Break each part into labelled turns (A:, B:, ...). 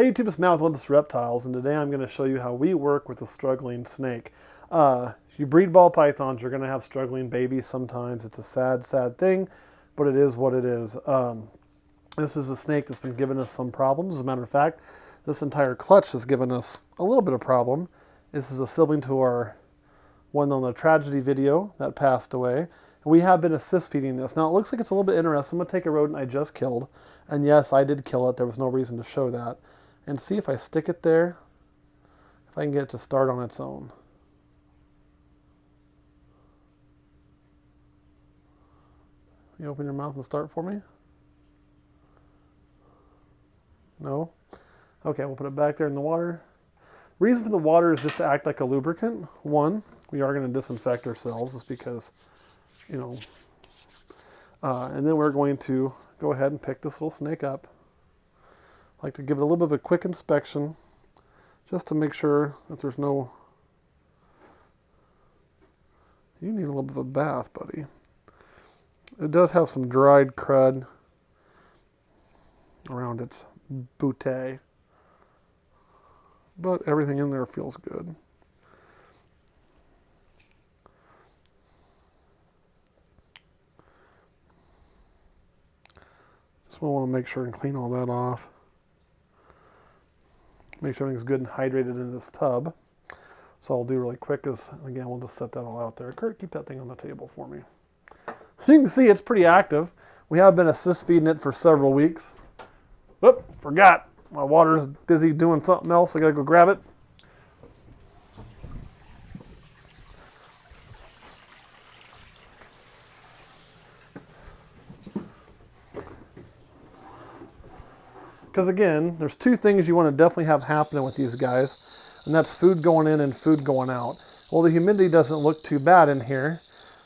A: Hey YouTube, it's Matt with Olympus Reptiles, and today I'm going to show you how we work with a struggling snake. If you breed ball pythons, you're going to have struggling babies sometimes. It's a sad, sad thing, but it is what it is. This is a snake that's been giving us some problems. As a matter of fact, this entire clutch has given us a little bit of problem. This is a sibling to our one on the tragedy video that passed away. And we have been assist feeding this. Now it looks like it's a little bit interesting. I'm going to take a rodent I just killed. And yes, I did kill it. There was no reason to show that. And see if I stick it there, if I can get it to start on its own. You open your mouth and start for me? No? Okay, we'll put it back there in the water. The reason for the water is just to act like a lubricant. One, we are going to disinfect ourselves just because, you know. And then we're going to go ahead and pick this little snake up. I like to give it a little bit of a quick inspection just to make sure that there's no... You need a little bit of a bath, buddy. It does have some dried crud around its bootay, but everything in there feels good. Just want to make sure and clean all that off. Make sure everything's good and hydrated in this tub. So I'll do really quick is, again, we'll just set that all out there. Kurt, keep that thing on the table for me. You can see it's pretty active. We have been assist feeding it for several weeks. Whoop, forgot. My water's busy doing something else. I gotta go grab it. Because again, there's two things you want to definitely have happening with these guys, and that's food going in and food going out. Well, the humidity doesn't look too bad in here.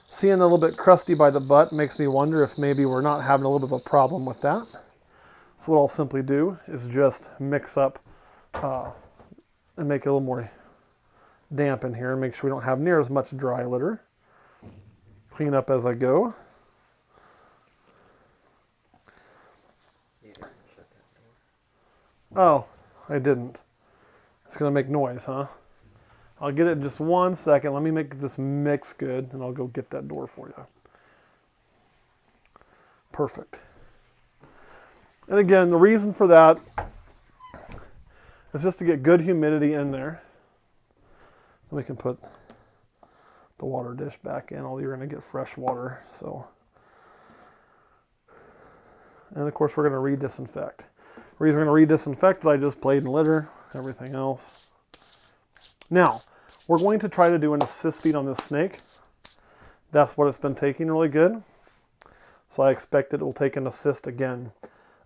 A: Seeing a little bit crusty by the butt makes me wonder if maybe we're not having a little bit of a problem with that. So what I'll simply do is just mix up and make it a little more damp in here and make sure we don't have near as much dry litter. Clean up as I go. Oh, I didn't. It's going to make noise, huh? I'll get it in just 1 second. Let me make this mix good, and I'll go get that door for you. Perfect. And again, the reason for that is just to get good humidity in there. Then we can put the water dish back in, although you're going to get fresh water. So, and of course, we're going to re-disinfect. The reason we're going to re-disinfect is I just played in litter, everything else. Now, we're going to try to do an assist feed on this snake. That's what it's been taking really good. So I expect that it will take an assist again.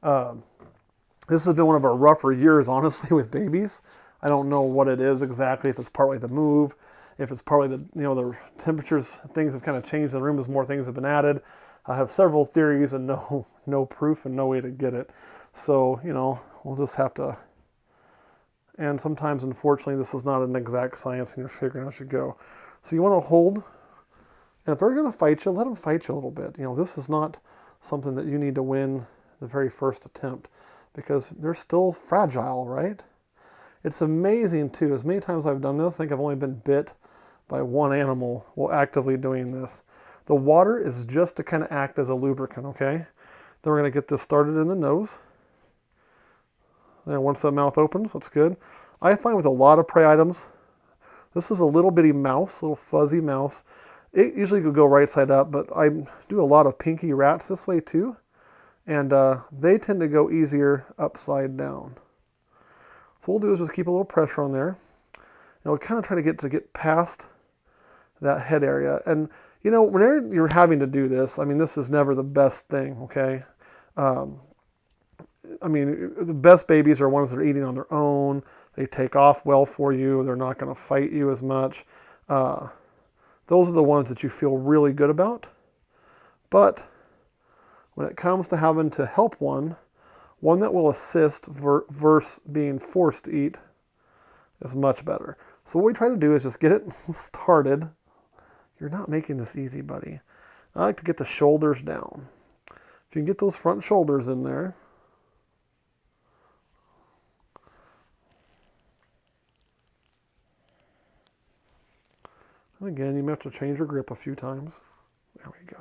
A: This has been one of our rougher years, honestly, with babies. I don't know what it is exactly, if it's partly the move, if it's partly the, the temperatures, things have kind of changed in the room as more things have been added. I have several theories and no proof and no way to get it. So, we'll just have to, and sometimes, unfortunately, this is not an exact science and you're figuring out as you go. So you want to hold, and if they're going to fight you, let them fight you a little bit. This is not something that you need to win the very first attempt because they're still fragile, right? It's amazing, too. As many times I've done this, I think I've only been bit by one animal while actively doing this. The water is just to kind of act as a lubricant, okay? Then we're going to get this started in the nose. There, once the mouth opens, that's good. I find with a lot of prey items, this is a little bitty mouse, little fuzzy mouse. It usually could go right side up, but I do a lot of pinky rats this way too. And they tend to go easier upside down. So what we'll do is just keep a little pressure on there. And we'll kind of try to get past that head area. And whenever you're having to do this, this is never the best thing, okay? The best babies are ones that are eating on their own. They take off well for you. They're not going to fight you as much. Those are the ones that you feel really good about. But when it comes to having to help one that will assist versus being forced to eat is much better. So what we try to do is just get it started. You're not making this easy, buddy. I like to get the shoulders down. If you can get those front shoulders in there, And again, you may have to change your grip a few times. There we go.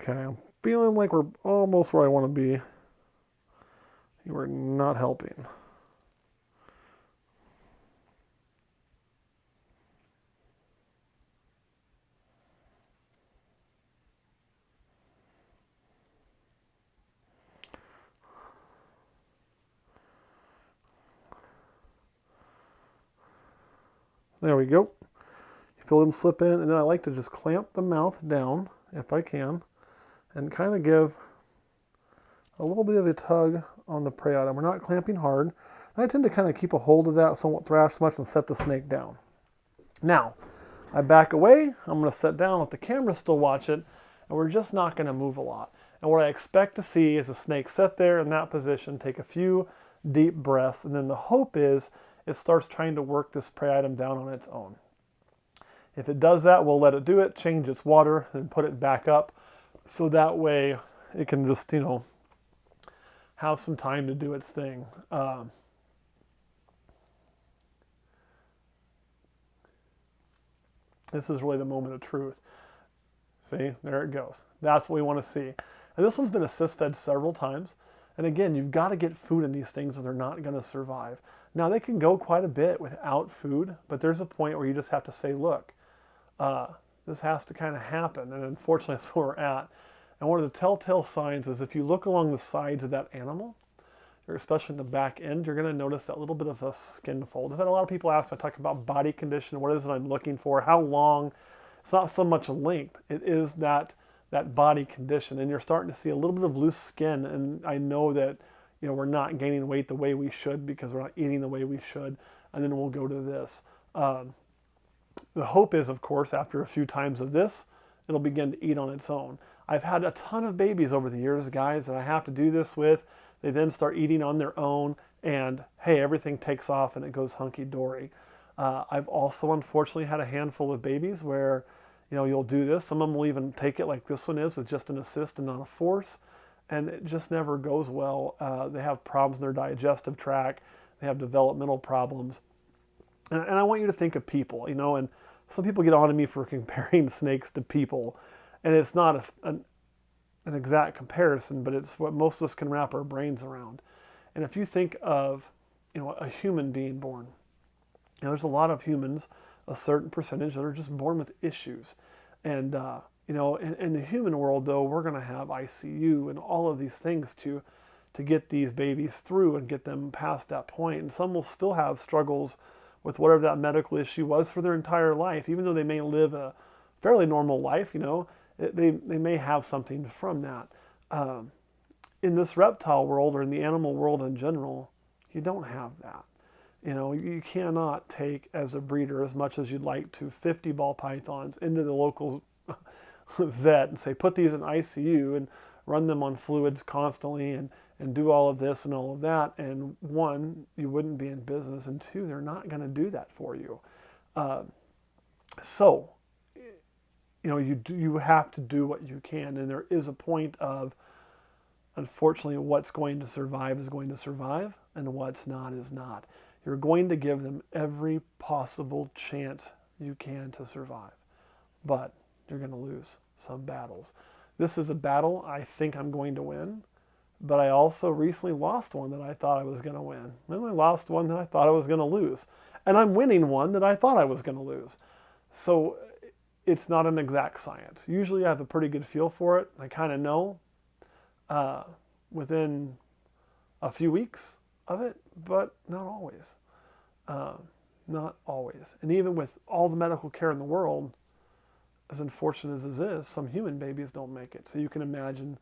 A: Okay, I'm feeling like we're almost where I want to be. You are not helping. There we go. You feel them slip in, and then I like to just clamp the mouth down, if I can, and kind of give a little bit of a tug on the prey item. We're not clamping hard. I tend to kind of keep a hold of that so I won't thrash so much and set the snake down. Now, I back away. I'm going to set down, let the camera still watch it, and we're just not going to move a lot. And what I expect to see is the snake sit there in that position, take a few deep breaths, and then the hope is it starts trying to work this prey item down on its own. If it does that, we'll let it do it, change its water, and put it back up, so that way it can just, have some time to do its thing. This is really the moment of truth. See, there it goes. That's what we want to see. And this one's been assist fed several times. And again, you've got to get food in these things or they're not going to survive. Now, they can go quite a bit without food, but there's a point where you just have to say, look, this has to kind of happen. And unfortunately, that's where we're at. And one of the telltale signs is if you look along the sides of that animal, or especially in the back end, you're going to notice that little bit of a skin fold. I've had a lot of people ask me, I talk about body condition, what is it I'm looking for, how long. It's not so much length, it is that body condition. And you're starting to see a little bit of loose skin, and I know that we're not gaining weight the way we should because we're not eating the way we should. And then we'll go to this. The hope is, of course, after a few times of this, it'll begin to eat on its own. I've had a ton of babies over the years, guys, that I have to do this with. They then start eating on their own, and hey, everything takes off and it goes hunky-dory. I've also unfortunately had a handful of babies where you'll do this. Some of them will even take it like this one is with just an assist and not a force, and it just never goes well. They have problems in their digestive tract. They have developmental problems. And I want you to think of people, and some people get on to me for comparing snakes to people. And it's not an exact comparison, but it's what most of us can wrap our brains around. And if you think of, a human being born, there's a lot of humans, a certain percentage that are just born with issues. And, in the human world, though, we're going to have ICU and all of these things to get these babies through and get them past that point. And some will still have struggles with whatever that medical issue was for their entire life, even though they may live a fairly normal life, they may have something from that. In this reptile world or in the animal world in general, you don't have that. You cannot take as a breeder as much as you'd like to 50 ball pythons into the local vet and say, put these in ICU and run them on fluids constantly and do all of this and all of that. And one, you wouldn't be in business. And two, they're not going to do that for you. You have to do what you can. And there is a point of, unfortunately, what's going to survive is going to survive, and what's not is not. You're going to give them every possible chance you can to survive, but you're going to lose some battles. This is a battle I think I'm going to win, but I also recently lost one that I thought I was going to win. Then I lost one that I thought I was going to lose. And I'm winning one that I thought I was going to lose. So it's not an exact science. Usually I have a pretty good feel for it. I kind of know within a few weeks of it, but not always. Not always. And even with all the medical care in the world, as unfortunate as this is, some human babies don't make it. So you can imagine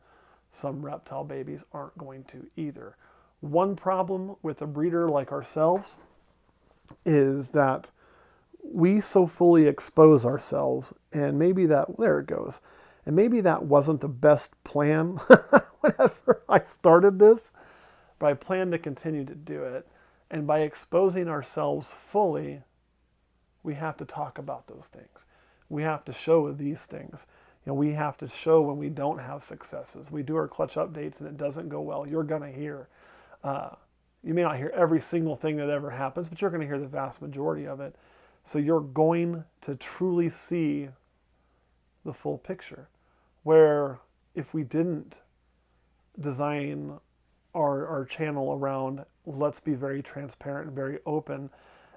A: some reptile babies aren't going to either. One problem with a breeder like ourselves is that we so fully expose ourselves, and maybe that, there it goes, and maybe that wasn't the best plan whenever I started this, but I plan to continue to do it. And by exposing ourselves fully, we have to talk about those things. We have to show these things. We have to show when we don't have successes. We do our clutch updates and it doesn't go well. You're going to hear. You may not hear every single thing that ever happens, but you're going to hear the vast majority of it. So you're going to truly see the full picture. Where if we didn't design our channel around, let's be very transparent and very open,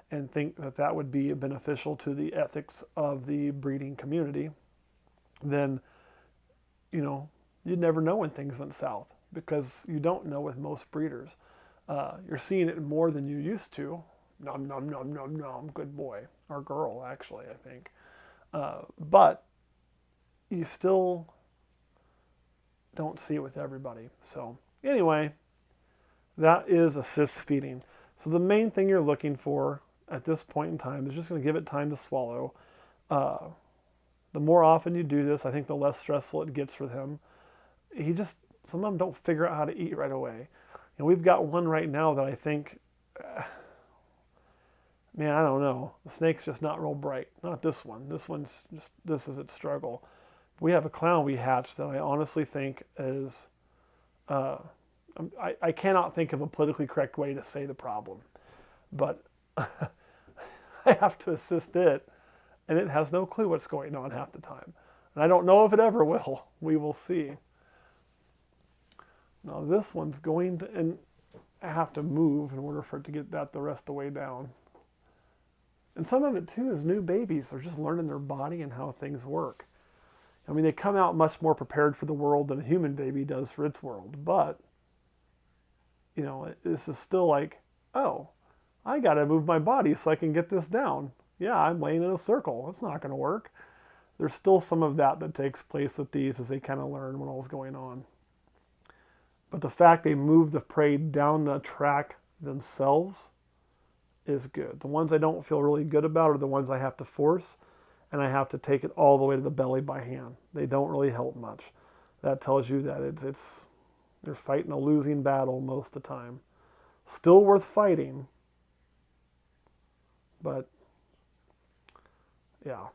A: and think that that would be beneficial to the ethics of the breeding community, then, you know, you'd never know when things went south, because you don't know with most breeders. You're seeing it more than you used to. Nom, nom, nom, nom, nom, good boy. Or girl, actually, I think. But you still don't see it with everybody. So anyway, that is assist feeding. So the main thing you're looking for at this point in time is just going to give it time to swallow. The more often you do this, I think the less stressful it gets for him. Some of them don't figure out how to eat right away. And we've got one right now that I think, man, I don't know. The snake's just not real bright. Not this one. This is its struggle. We have a clown we hatched that I honestly think is, I cannot think of a politically correct way to say the problem, but I have to assist it, and it has no clue what's going on half the time. And I don't know if it ever will. We will see. Now this one's going to, and I have to move in order for it to get that the rest of the way down. And some of it too is new babies. They're just learning their body and how things work. I mean, they come out much more prepared for the world than a human baby does for its world. But, you know, this is still like, oh, I got to move my body so I can get this down. Yeah, I'm laying in a circle. That's not going to work. There's still some of that takes place with these as they kind of learn what all's going on. But the fact they move the prey down the track themselves is good. The ones I don't feel really good about are the ones I have to force, and I have to take it all the way to the belly by hand. They don't really help much. That tells you that they're fighting a losing battle most of the time. Still worth fighting, but yeah.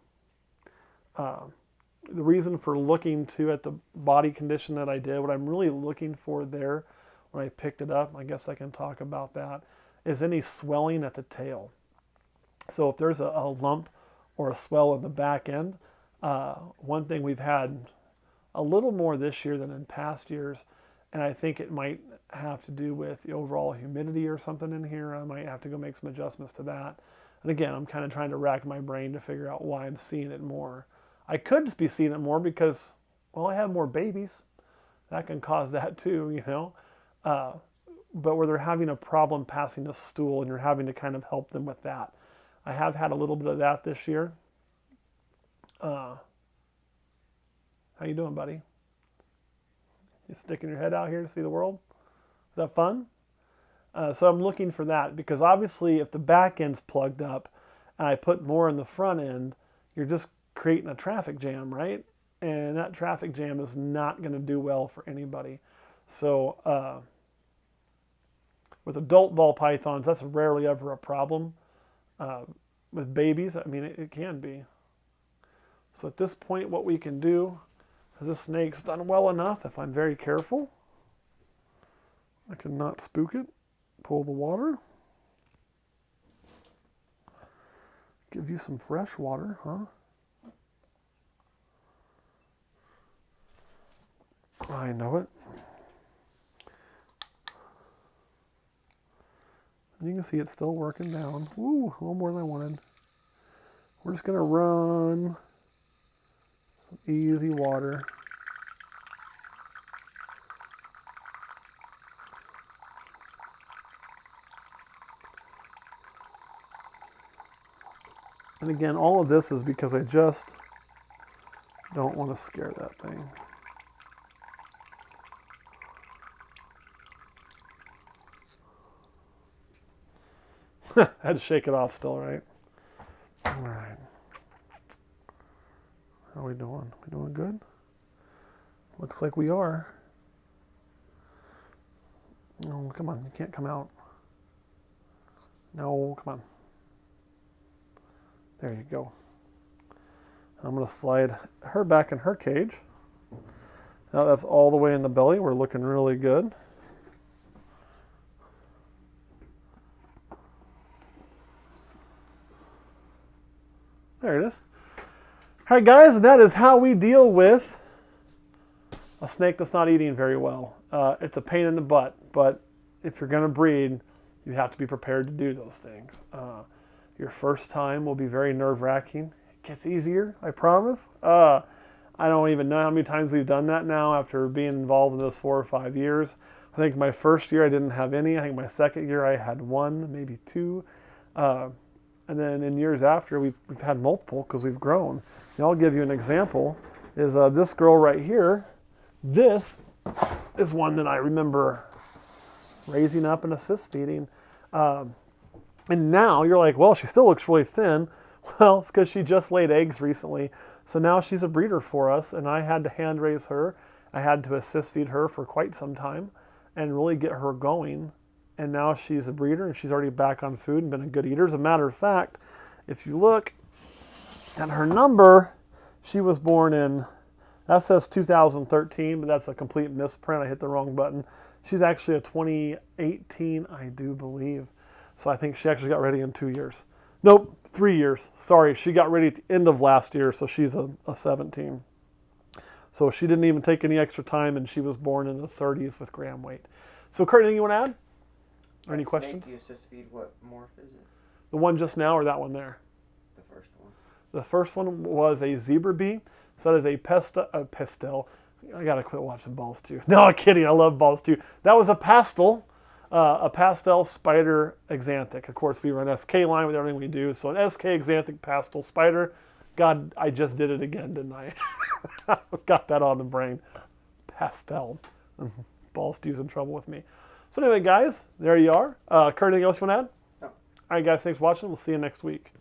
A: The reason for looking too at the body condition that I did, what I'm really looking for there when I picked it up, I guess I can talk about that, is any swelling at the tail. So if there's a lump or a swell in the back end, one thing we've had a little more this year than in past years, and I think it might have to do with the overall humidity or something in here. I might have to go make some adjustments to that. And again, I'm kind of trying to rack my brain to figure out why I'm seeing it more. I could just be seeing it more because, well, I have more babies. That can cause that too, you know. But where they're having a problem passing the stool and you're having to kind of help them with that. I have had a little bit of that this year. How you doing, buddy? You sticking your head out here to see the world? Is that fun? So I'm looking for that because obviously if the back end's plugged up and I put more in the front end, you're just creating a traffic jam, right? And that traffic jam is not going to do well for anybody. So with adult ball pythons, that's rarely ever a problem. With babies, I mean, it can be. So at this point, what we can do is this snake's done well enough. If I'm very careful, I can not spook it. Pull the water. Give you some fresh water, huh? I know it. And you can see it's still working down. Ooh, a little more than I wanted. We're just going to run some easy water. And again, all of this is because I just don't want to scare that thing. I had to shake it off still, right? All right. How are we doing? We doing good? Looks like we are. No, come on. You can't come out. No, come on. There you go. I'm going to slide her back in her cage. Now that's all the way in the belly. We're looking really good. There it is. All right, guys, that is how we deal with a snake that's not eating very well. It's a pain in the butt, but if you're going to breed, you have to be prepared to do those things. Your first time will be very nerve-wracking. It gets easier, I promise. I don't even know how many times we've done that now after being involved in those 4 or 5 years. I think my first year I didn't have any. I think my second year I had 1, maybe 2. And then in years after, we've had multiple because we've grown. And I'll give you an example. Is this girl right here. This is one that I remember raising up and assist feeding. And now you're like, well, she still looks really thin. Well, it's because she just laid eggs recently. So now she's a breeder for us, and I had to hand raise her. I had to assist feed her for quite some time and really get her going. And now she's a breeder, and she's already back on food and been a good eater. As a matter of fact, if you look at her number, she was born in, that says 2013, but that's a complete misprint. I hit the wrong button. She's actually a 2018, I do believe. So I think she actually got ready in 2 years. Nope, 3 years. Sorry, she got ready at the end of last year, so she's a 17. So she didn't even take any extra time, and she was born in the 30s with gram weight. So Kurt, anything you want to add? Or any questions?
B: Snake you assist feed, what morph is it?
A: The one just now or that one there?
B: The first one.
A: The first one was a zebra bee. So that is a pastel. I got to quit watching balls too. No, I'm kidding. I love balls too. That was a pastel spider axanthic. Of course, we run SK line with everything we do. So an SK axanthic pastel spider. God, I just did it again, didn't I? Got that on the brain. Pastel. Ball Stew's in trouble with me. So anyway, guys, there you are. Kurt, anything else you want to add?
B: No.
A: All right, guys, thanks for watching. We'll see you next week.